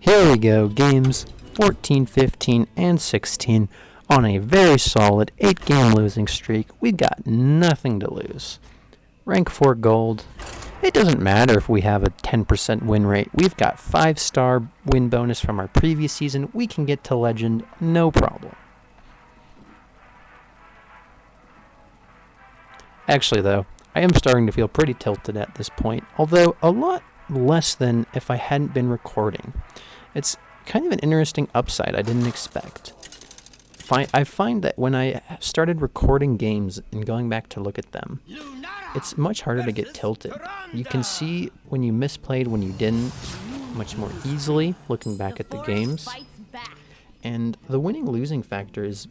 Here we go, games 14, 15, and 16 on a very solid 8-game losing streak. We got nothing to lose. Rank 4 gold. It doesn't matter if we have a 10% win rate. We've got 5-star win bonus from our previous season. We can get to legend, no problem. Actually, though, I am starting to feel pretty tilted at this point, although a lot less than if I hadn't been recording. It's kind of an interesting upside I didn't expect. I find that when I started recording games and going back to look at them, it's much harder to get tilted. You can see when you misplayed, when you didn't, much more easily looking back at the games. And the winning-losing factor is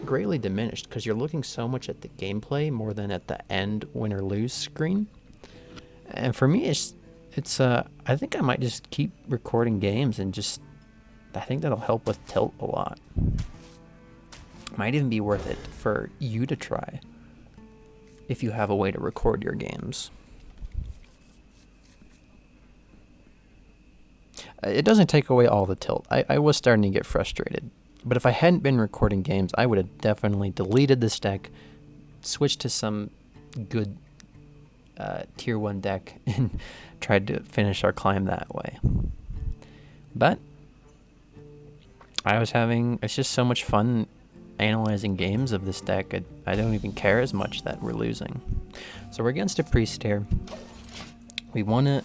greatly diminished because you're looking so much at the gameplay more than at the end win or lose screen. And for me, it's I think I might just keep recording games and I think that'll help with tilt a lot. Might even be worth it for you to try if you have a way to record your games. It doesn't take away all the tilt. I was starting to get frustrated. But if I hadn't been recording games, I would have definitely deleted this deck, switched to some good tier 1 deck, and tried to finish our climb that way. But it's just so much fun analyzing games of this deck. I don't even care as much that we're losing. So we're against a priest here. We want to...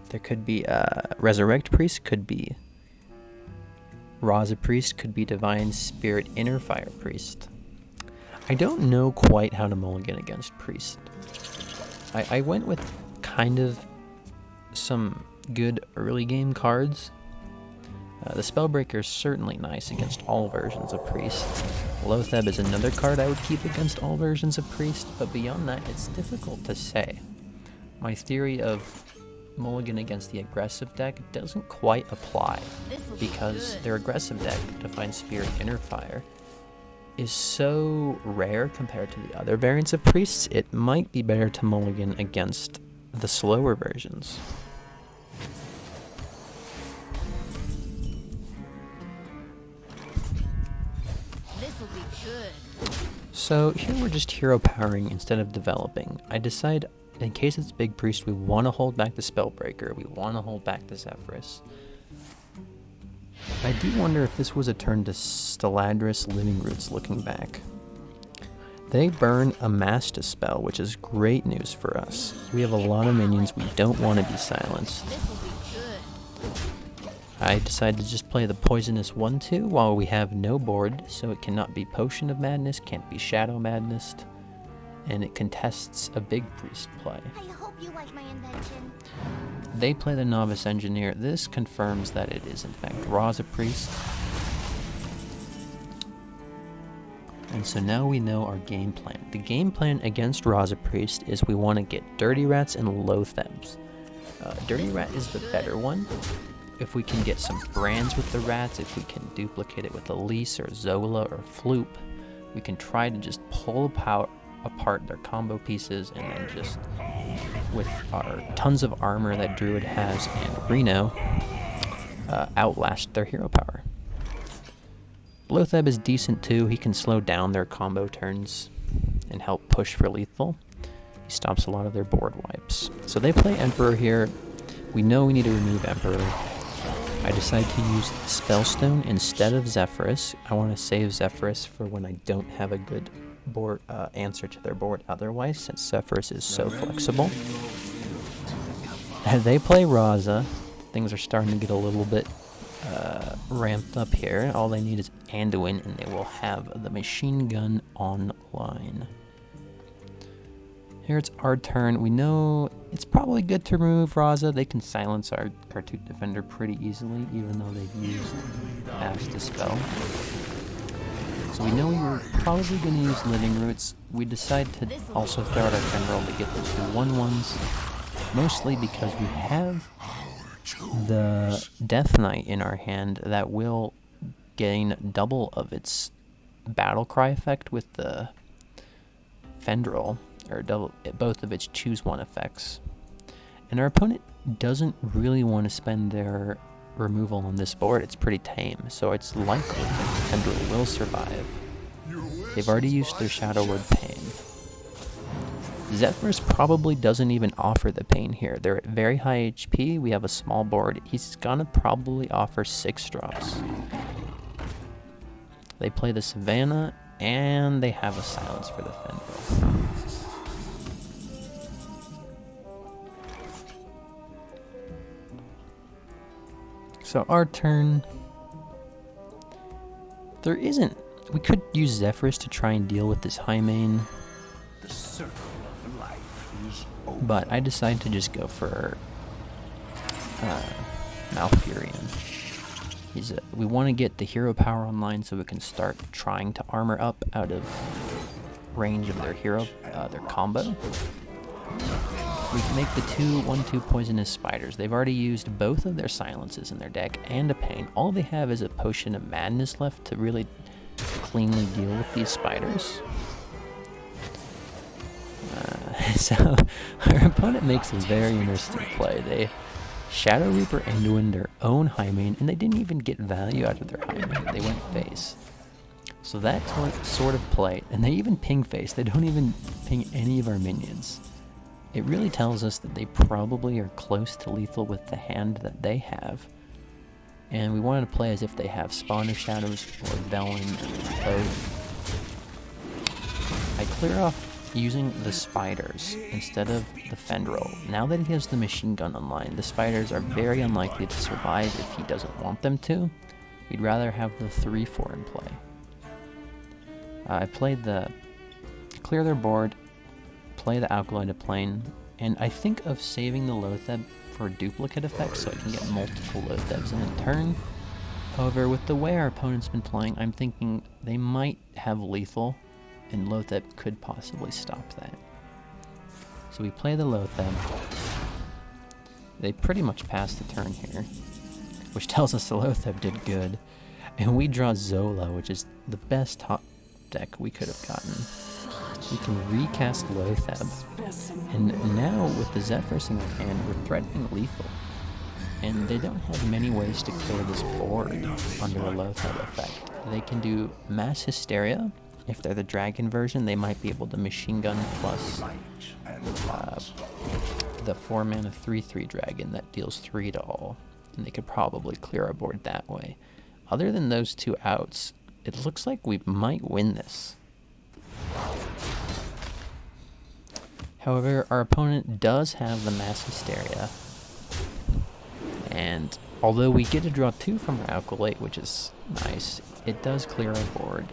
There could be Resurrect Priest, could be Raza Priest, could be Divine Spirit Inner Fire Priest. I don't know quite how to mulligan against Priest. I went with kind of some good early game cards. The Spellbreaker is certainly nice against all versions of Priest. Loatheb is another card I would keep against all versions of Priest, but beyond that, it's difficult to say. My theory of mulligan against the aggressive deck doesn't quite apply because their aggressive deck, Divine Spirit Inner Fire, is so rare compared to the other variants of Priests, it might be better to mulligan against the slower versions. This'll be good. So here we're just hero powering instead of developing. I decide in case it's Big Priest, we want to hold back the Spellbreaker, we want to hold back the Zephyrus. I do wonder if this was a turn to Steladris Living Roots looking back. They burn a Master spell, which is great news for us. We have a lot of minions, we don't want to be silenced. I decided to just play the Poisonous 1-2 while we have no board, so it cannot be Potion of Madness, can't be Shadow Madness, and it contests a Big Priest play. I hope you like my invention. They play the Novice Engineer. This confirms that it is in fact Raza Priest. And so now we know our game plan. The game plan against Raza Priest is we want to get Dirty Rats and Loathebs. Dirty Rat is the better one. If we can get some brands with the rats, if we can duplicate it with Elise or Zola or Floop, we can try to just pull apart their combo pieces and then just, with our tons of armor that Druid has and Reno, outlast their hero power. Loatheb is decent too. He can slow down their combo turns and help push for lethal. He stops a lot of their board wipes. So they play Emperor here. We know we need to remove Emperor. I decide to use Spellstone instead of Zephyrus. I want to save Zephyrus for when I don't have a good board answer to their board otherwise, since Zephyrus is so flexible. As they play Raza, things are starting to get a little bit ramped up here. All they need is Anduin and they will have the machine gun online. Here it's our turn. We know it's probably good to remove Raza. They can silence our Cartoon Defender pretty easily, even though they've used Ash Dispel. So we know we were probably going to use Living Roots. We decide to also throw out our Fenril to get the 2 1/1s, mostly because we have the Death Knight in our hand that will gain double of its Battle Cry effect with the Fendril, or double both of its choose one effects. And our opponent doesn't really want to spend their removal on this board, it's pretty tame, so it's likely Tendril will survive. They've already used their Shadow Word Pain. Zephyrus probably doesn't even offer the Pain here. They're at very high HP, we have a small board. He's gonna probably offer 6 drops. They play the Savannah, and they have a Silence for the Tendril. So our turn. There isn't. We could use Zephyrus to try and deal with this high main. The circle of life is over. But I decided to just go for Malfurion. We want to get the hero power online so we can start trying to armor up out of range of their hero, their combo. We can make the 1/2 poisonous spiders. They've already used both of their silences in their deck and a pain. All they have is a potion of madness left to really cleanly deal with these spiders. So our opponent makes a very interesting play. They Shadow Reaper into their own high main, and they didn't even get value out of their high main. They went face. So that sort of play, and they even ping face. They don't even ping any of our minions. It really tells us that they probably are close to lethal with the hand that they have. And we wanted to play as if they have Spawner Shadows or Velen or both. I clear off using the spiders instead of the Fendril. Now that he has the machine gun online, the spiders are very unlikely to survive if he doesn't want them to. We'd rather have the 3/4 in play. I played the clear their board, play the Alkaloided Plane, and I think of saving the Loatheb for duplicate effects so I can get multiple Loathebs in a turn. However, with the way our opponent's been playing, I'm thinking they might have lethal, and Loatheb could possibly stop that. So we play the Loatheb. They pretty much passed the turn here, which tells us the Loatheb did good. And we draw Zola, which is the best top deck we could have gotten. We can recast Loatheb, and now with the Zephyrus in their hand, we're threatening lethal. And they don't have many ways to clear this board under a Loatheb effect. They can do Mass Hysteria. If they're the dragon version, they might be able to machine gun plus the 4-mana 3/3 dragon that deals 3 to all. And they could probably clear our board that way. Other than those 2 outs, it looks like we might win this. However, our opponent does have the Mass Hysteria. And although we get to draw 2 from our Alkalate, which is nice, it does clear our board.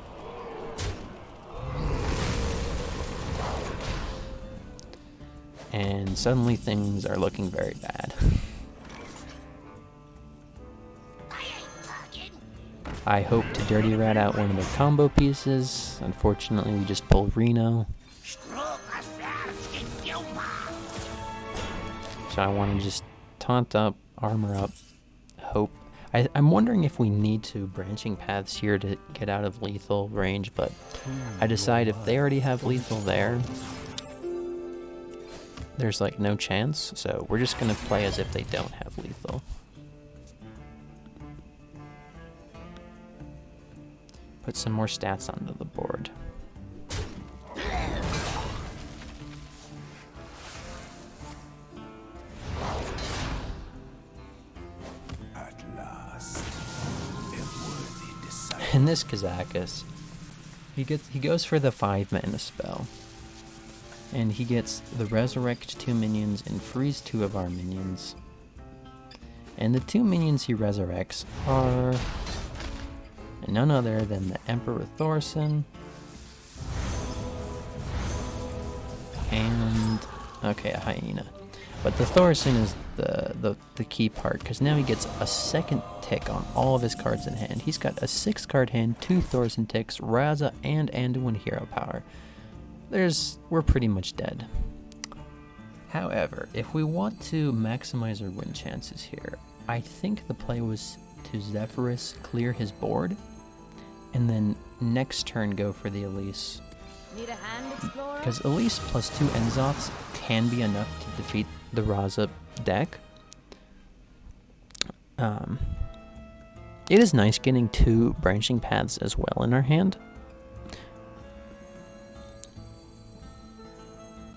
And suddenly things are looking very bad. I hope to Dirty Rat out one of the combo pieces. Unfortunately, we just pulled Reno. So I want to just taunt up, armor up, hope. I'm wondering if we need to branching paths here to get out of lethal range, but I decide if they already have lethal there, there's like no chance, so we're just going to play as if they don't have lethal. Put some more stats onto the board. At last, a worthy disciple. And this Kazakus, he goes for the 5-mana spell. And he gets the resurrect 2 minions and freeze 2 of our minions. And the 2 minions he resurrects are none other than the Emperor Thorson and a hyena. But the Thorson is the key part, because now he gets a second tick on all of his cards in hand. He's got a 6-card hand, 2 Thorson ticks, Raza, and Anduin hero power. We're pretty much dead. However, if we want to maximize our win chances here, I think the play was to Zephyrus clear his board, and then next turn go for the Elise. Need a hand, explorer? Because Elise plus 2 Enzoths can be enough to defeat the Raza deck. It is nice getting 2 branching paths as well in our hand.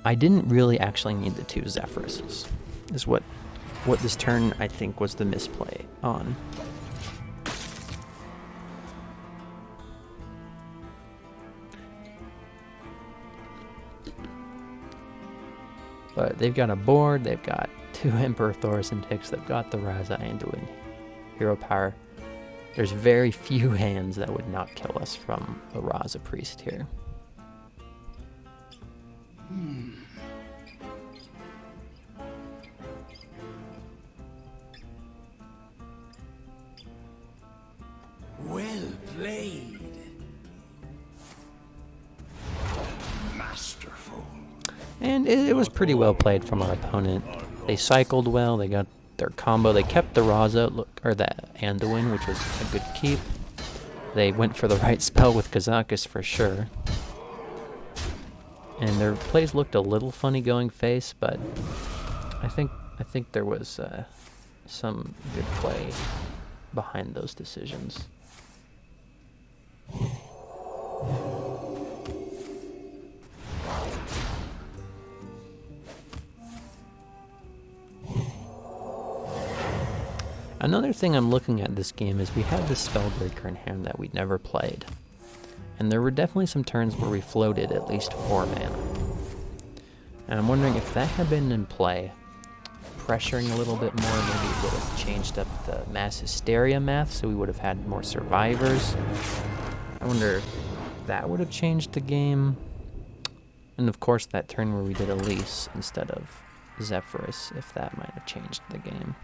I didn't really actually need the 2 Zephyruses, is what this turn I think was the misplay on. But they've got a board, they've got 2 Emperor Thorson ticks, they've got the Raza Anduin hero power. There's very few hands that would not kill us from a Raza Priest here. Well played. Masterful. And it was pretty well played from our opponent. They cycled well, they got their combo, they kept the Raza, or the Anduin, which was a good keep. They went for the right spell with Kazakus for sure. And their plays looked a little funny going face, but I think there was some good play behind those decisions. Another thing I'm looking at this game is we had this Spellbreaker in hand that we'd never played. And there were definitely some turns where we floated at least 4 mana. And I'm wondering if that had been in play, pressuring a little bit more, maybe it would have changed up the mass hysteria math, so we would have had more survivors. I wonder if that would have changed the game. And of course that turn where we did Elise instead of Zephyrus, if that might have changed the game.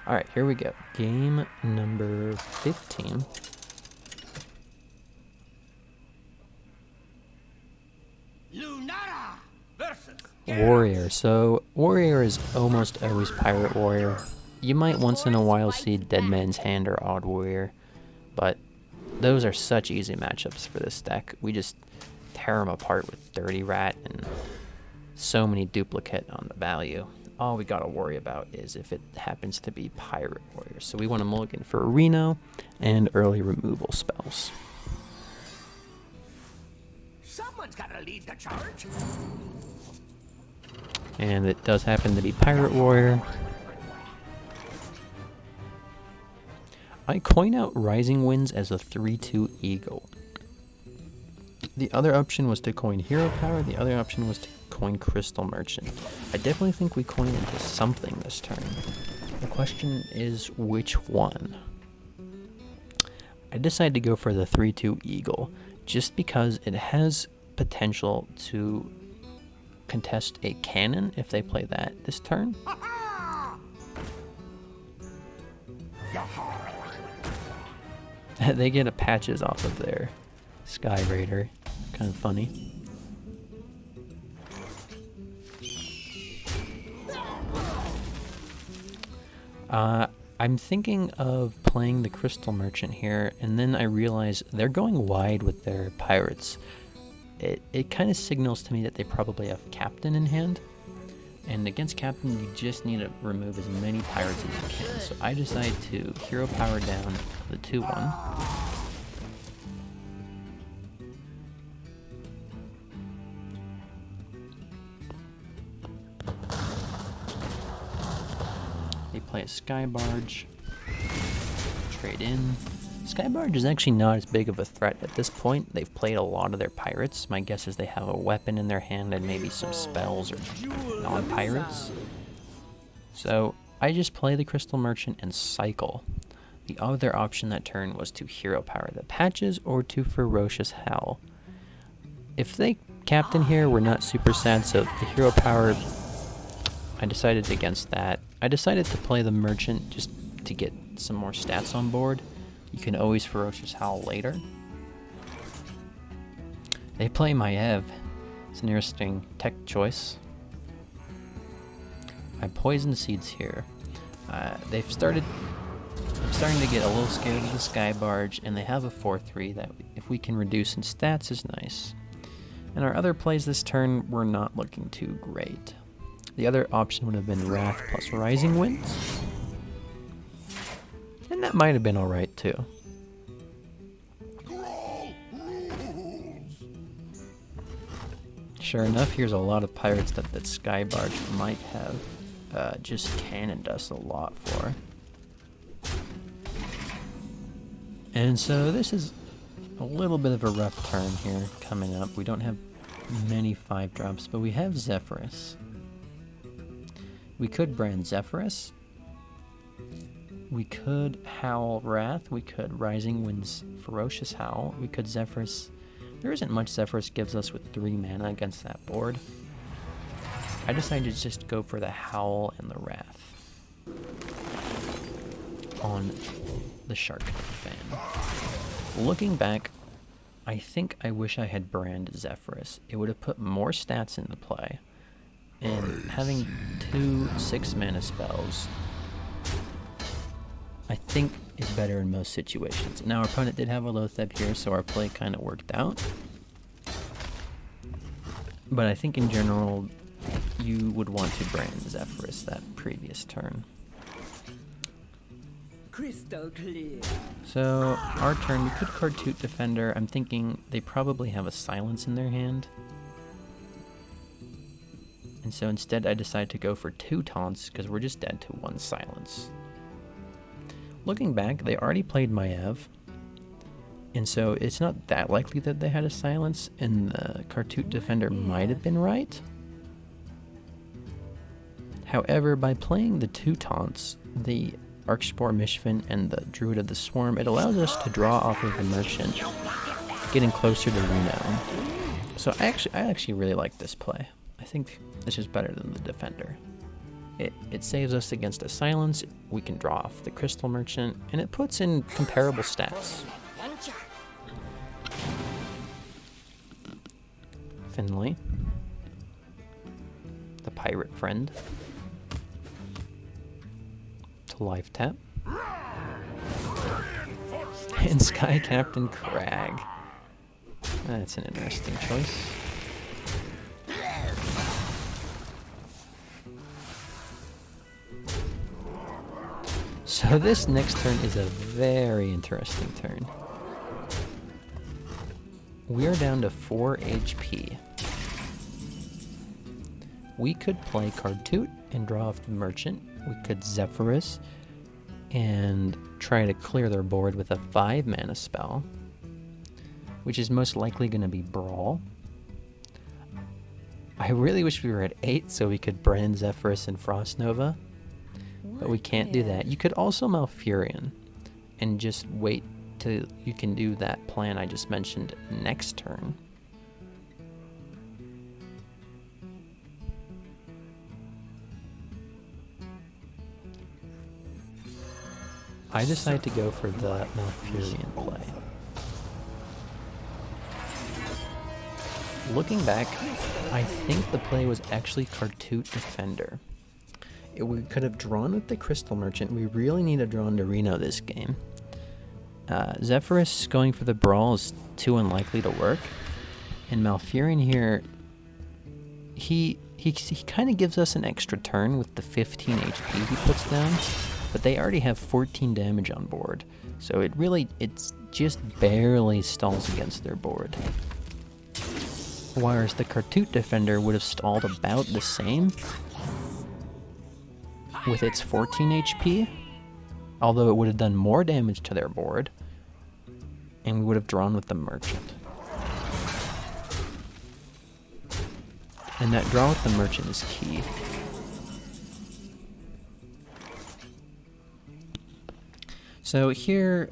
Alright, here we go. Game number 15. Lunara versus Warrior. So, Warrior is almost always Pirate Warrior. You might once in a while see Dead Man's Hand or Odd Warrior, but those are such easy matchups for this deck. We just tear them apart with Dirty Rat and so many duplicate on the value. All we gotta worry about is if it happens to be Pirate Warrior. So we want to mulligan for Reno and early removal spells. Someone's gotta lead the charge. And it does happen to be Pirate Warrior. I coin out Rising Winds as a 3/2 Eagle. The other option was to coin Hero Power, the other option was to coin Crystal Merchant. I definitely think we coin into something this turn. The question is which one? I decided to go for the 3/2 Eagle just because it has potential to contest a cannon if they play that this turn. They get a patches off of their Sky Raider. Kind of funny. I'm thinking of playing the Crystal Merchant here, and then I realize they're going wide with their pirates. It kind of signals to me that they probably have Captain in hand, and against Captain you just need to remove as many pirates as you can. So I decide to Hero Power down the 2/1. They play a Sky Barge, trade in. Sky Barge is actually not as big of a threat at this point. They've played a lot of their pirates. My guess is they have a weapon in their hand and maybe some spells or non-pirates. So I just play the Crystal Merchant and cycle. The other option that turn was to Hero Power the Patches or to Ferocious Howl. If they Captain here, we're not super sad, so the Hero Power, I decided against that. I decided to play the Merchant just to get some more stats on board. You can always Ferocious Howl later. They play Maiev. It's an interesting tech choice. I Poison Seeds here. I'm starting to get a little scared of the Sky Barge, and they have a 4/3 that if we can reduce in stats is nice. And our other plays this turn were not looking too great. The other option would have been Wrath plus Rising Winds. And that might have been alright too. Sure enough, here's a lot of pirates that Skybarge might have just cannoned us a lot for. And so this is a little bit of a rough turn here coming up. We don't have many 5-drops, but we have Zephyrus. We could brand Zephyrus. We could Howl Wrath. We could Rising Winds Ferocious Howl. We could Zephyrus. There isn't much Zephyrus gives us with 3 mana against that board. I decided to just go for the Howl and the Wrath on the Shark Fan. Looking back, I think I wish I had brand Zephyrus. It would have put more stats into play. And having 2 6-mana spells, I think, is better in most situations. Now our opponent did have a Lotheb here, so our play kind of worked out. But I think in general, you would want to brand Zephyrus that previous turn. Crystal clear. So our turn, we could Kartut Defender. I'm thinking they probably have a Silence in their hand. And so instead I decided to go for 2 taunts because we're just dead to 1 silence. Looking back, they already played Maiev. And so it's not that likely that they had a silence, and the Kartut Defender might have been right. However, by playing the 2 taunts, the Archspore Mishfin and the Druid of the Swarm, it allows us to draw off of the Merchant, getting closer to Reno. So I actually really like this play. I think this is better than the Defender. It saves us against a silence, we can draw off the Crystal Merchant, and it puts in comparable stats. Finley, the pirate friend, to life tap, and Sky Captain Crag. That's an interesting choice. So this next turn is a very interesting turn. We are down to 4 HP. We could play Kartut and draw off the Merchant. We could Zephyrus and try to clear their board with a 5-mana spell, which is most likely going to be Brawl. I really wish we were at 8 so we could brand Zephyrus and Frost Nova, but we can't do that. You could also Malfurion and just wait till you can do that plan I just mentioned next turn. I decided to go for the Malfurion play. Looking back, I think the play was actually Kartut Defender. We could have drawn with the Crystal Merchant. We really need to draw into Reno this game. Zephyrus going for the Brawl is too unlikely to work. And Malfurion here, he kind of gives us an extra turn with the 15 HP he puts down, but they already have 14 damage on board. So it's just barely stalls against their board. Whereas the Kartut Defender would have stalled about the same with its 14 HP, although it would have done more damage to their board, and we would have drawn with the Merchant. And that draw with the Merchant is key. So here,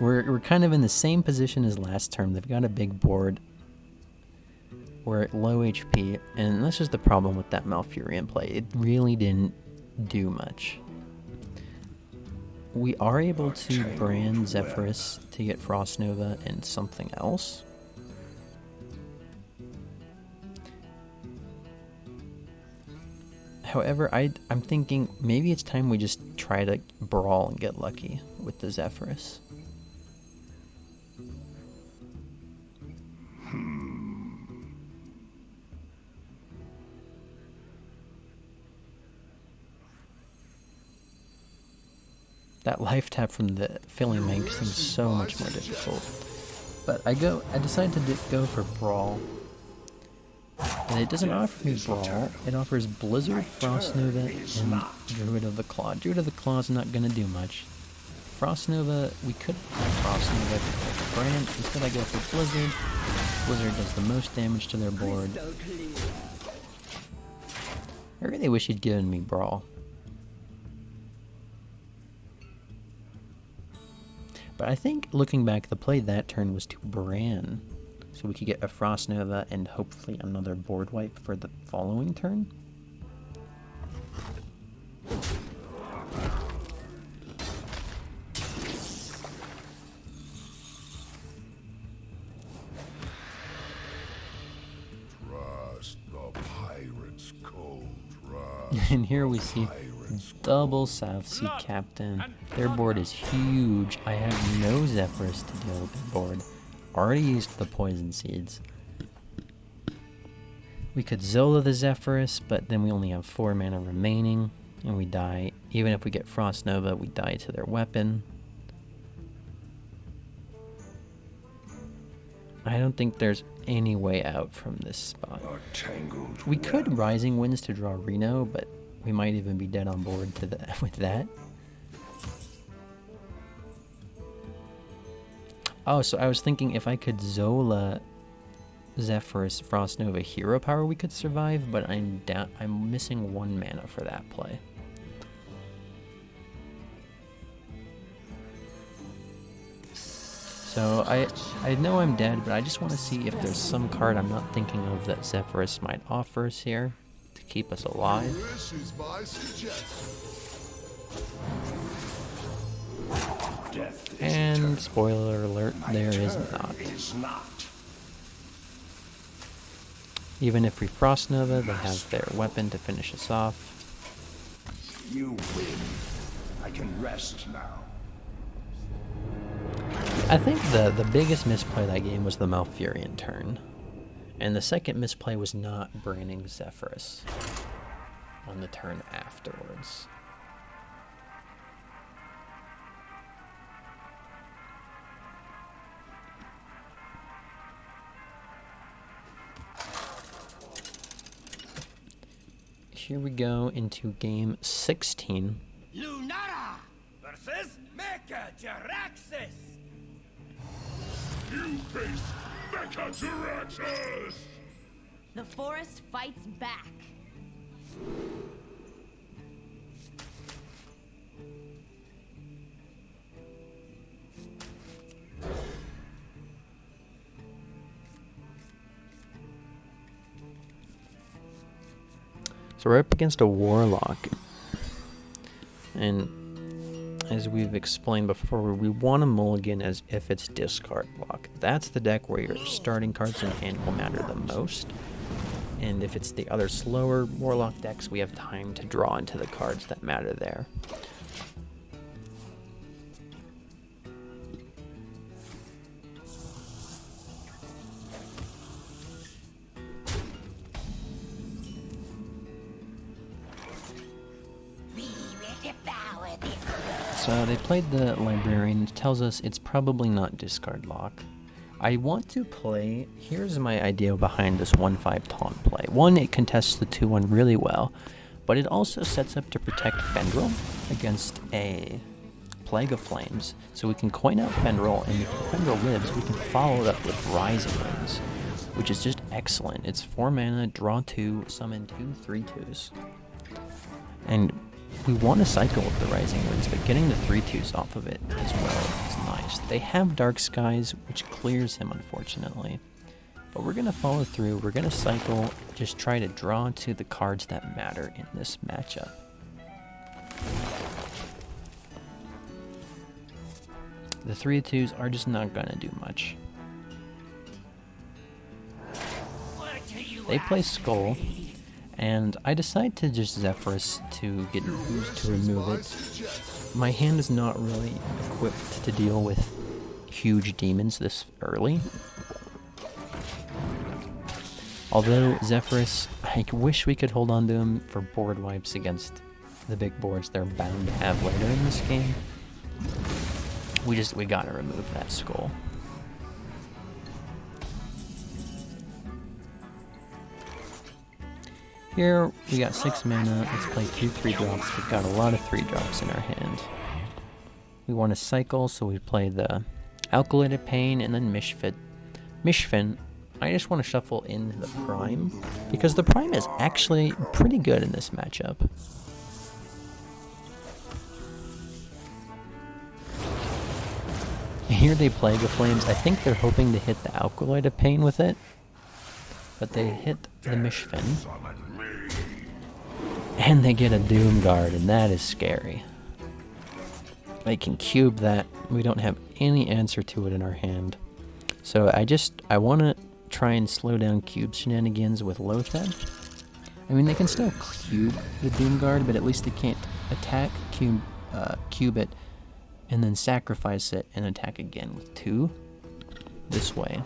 we're kind of in the same position as last term. They've got a big board. We're at low HP, and this is the problem with that Malfurion play. It really didn't do much. We are able to brand Zephyrus to get Frost Nova and something else. However, I'm thinking maybe it's time we just try to Brawl and get lucky with the Zephyrus. That life tap from the Philly makes things so much more difficult. But I decide to go for Brawl. And it doesn't offer me Brawl, it offers Blizzard, Frost Nova, and Druid of the Claw. Druid of the Claw is not going to do much. Frost Nova, we could have Frost Nova for Brand. Instead I go for Blizzard. Blizzard does the most damage to their board. I really wish he'd given me Brawl. But I think, looking back, the play that turn was to Bran. So we could get a Frost Nova and hopefully another board wipe for the following turn. Trust the pirate's code. And here we see double South Sea Captain. Their board is huge. I have no Zephyrus to deal with their board. Already used the poison seeds. We could Zola the Zephyrus, but then we only have 4 mana remaining, and we die. Even if we get Frost Nova, we die to their weapon. I don't think there's any way out from this spot. We could Rising Winds to draw Reno, but we might even be dead on board with that. Oh, so I was thinking if I could Zola Zephyrus Frost Nova Hero Power, we could survive, but I'm missing 1 mana for that play. So I know I'm dead, but I just want to see if there's some card I'm not thinking of that Zephyrus might offer us here to keep us alive. And spoiler alert, there is not. Even if we Frost Nova, they have their weapon to finish us off. You win. I can rest now. I think the biggest misplay that game was the Malfurion turn. And the second misplay was not branding Zephyrus on the turn afterwards. Here we go into game 16. Lunara versus Mecha Jaraxxus. You face Mecha-Jaraxxus! The forest fights back. So we're up against a Warlock. And as we've explained before, we want to mulligan as if it's discard block. That's the deck where your starting cards in hand will matter the most. And if it's the other slower Warlock decks, we have time to draw into the cards that matter there. So they played the Librarian, which tells us it's probably not discard lock. I want to play, here's my idea behind this 1/5 taunt play. One, it contests the 2/1 really well, but it also sets up to protect Fendrel against a Plague of Flames. So we can coin out Fendrel, and if Fendrel lives, we can follow it up with Rising Winds, which is just excellent. It's 4 mana, draw 2, summon 2 3/2s. And we want to cycle with the Rising Winds, but getting the 3/2s off of it as well is nice. They have Dark Skies, which clears him, unfortunately. But we're going to follow through. We're going to cycle, just try to draw to the cards that matter in this matchup. The 3/2s are just not going to do much. They play Skull. And I decide to just Zephyrus to get used to remove it. My hand is not really equipped to deal with huge demons this early. Although Zephyrus, I wish we could hold on to him for board wipes against the big boards they're bound to have later in this game. We gotta remove that skull. Here we got 6 mana. Let's play 2 3-drops. We've got a lot of 3-drops in our hand. We want to cycle, so we play the Alkaloided Pain and then Mishfin. I just want to shuffle in the Prime because the Prime is actually pretty good in this matchup. Here they Plague of Flames. I think they're hoping to hit the Alkaloid of Pain with it, but they hit the Mishfin. And they get a Doom Guard, and that is scary. They can cube that. We don't have any answer to it in our hand. So I want to try and slow down cube shenanigans with Lotheb. I mean, they can still cube the Doom Guard, but at least they can't attack, cube it, and then sacrifice it and attack again with 2 this way.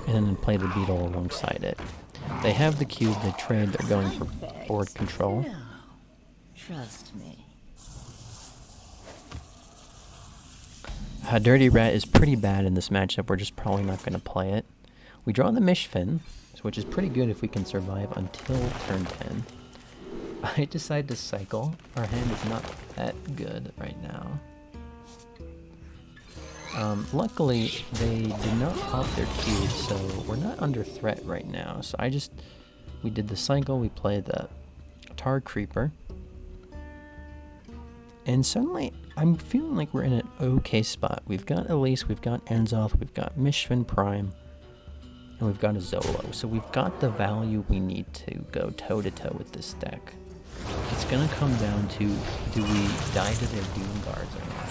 And then play the Beetle alongside it. They have the cube, they trade, they're going for board control. No. Trust me. Dirty Rat is pretty bad in this matchup, we're just probably not going to play it. We draw the Mishfin, which is pretty good if we can survive until turn 10. I decide to cycle. Our hand is not that good right now. Luckily, they did not pop their cube, so we're not under threat right now. So we did the cycle, we played the Tar Creeper. And suddenly, I'm feeling like we're in an okay spot. We've got Elise, we've got Enzoth, we've got Mishfin Prime, and we've got a Zolo. So we've got the value we need to go toe-to-toe with this deck. It's gonna come down to, do we die to their Doom Guards or not?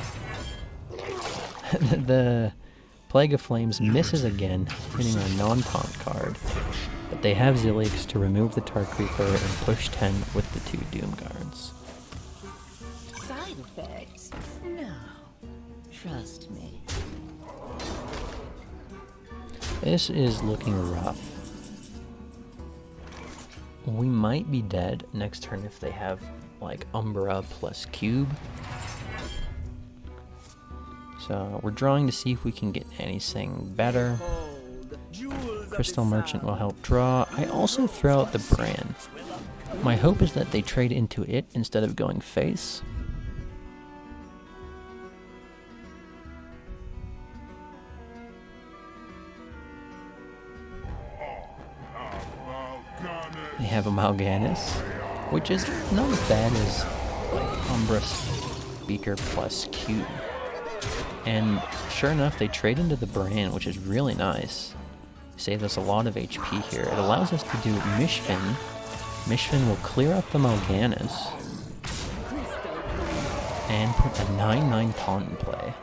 The Plague of Flames misses again, hitting our non-taunt card. But they have Zilix to remove the Tar Creeper and push 10 with the 2 Doom Guards. Side effects? No. Trust me. This is looking rough. We might be dead next turn if they have, like, Umbra plus Cube. So we're drawing to see if we can get anything better. Crystal Merchant will help draw. I also throw out the Bran. My hope is that they trade into it instead of going face. They have a Mal'Ganis, which is not as bad as like Umbra Speaker plus Cube. And sure enough, they trade into the Bran, which is really nice. Saves us a lot of HP here. It allows us to do Mishfin. Mishfin will clear up the Mal'Ganis and put a 9/9 taunt in play.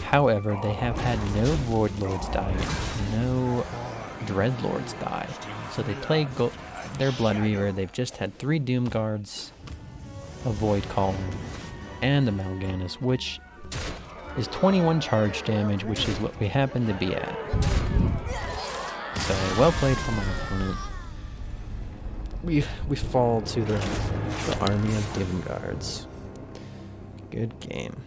However, they have had no Void Lords die, no Dread Lords die. So they play their Blood Reaver. They've just had 3 Doom Guards, a Void Column, and a Mal'Ganis, which is 21 charge damage, which is what we happen to be at. So well played from my opponent. We fall to the army of Doom Guards. Good game.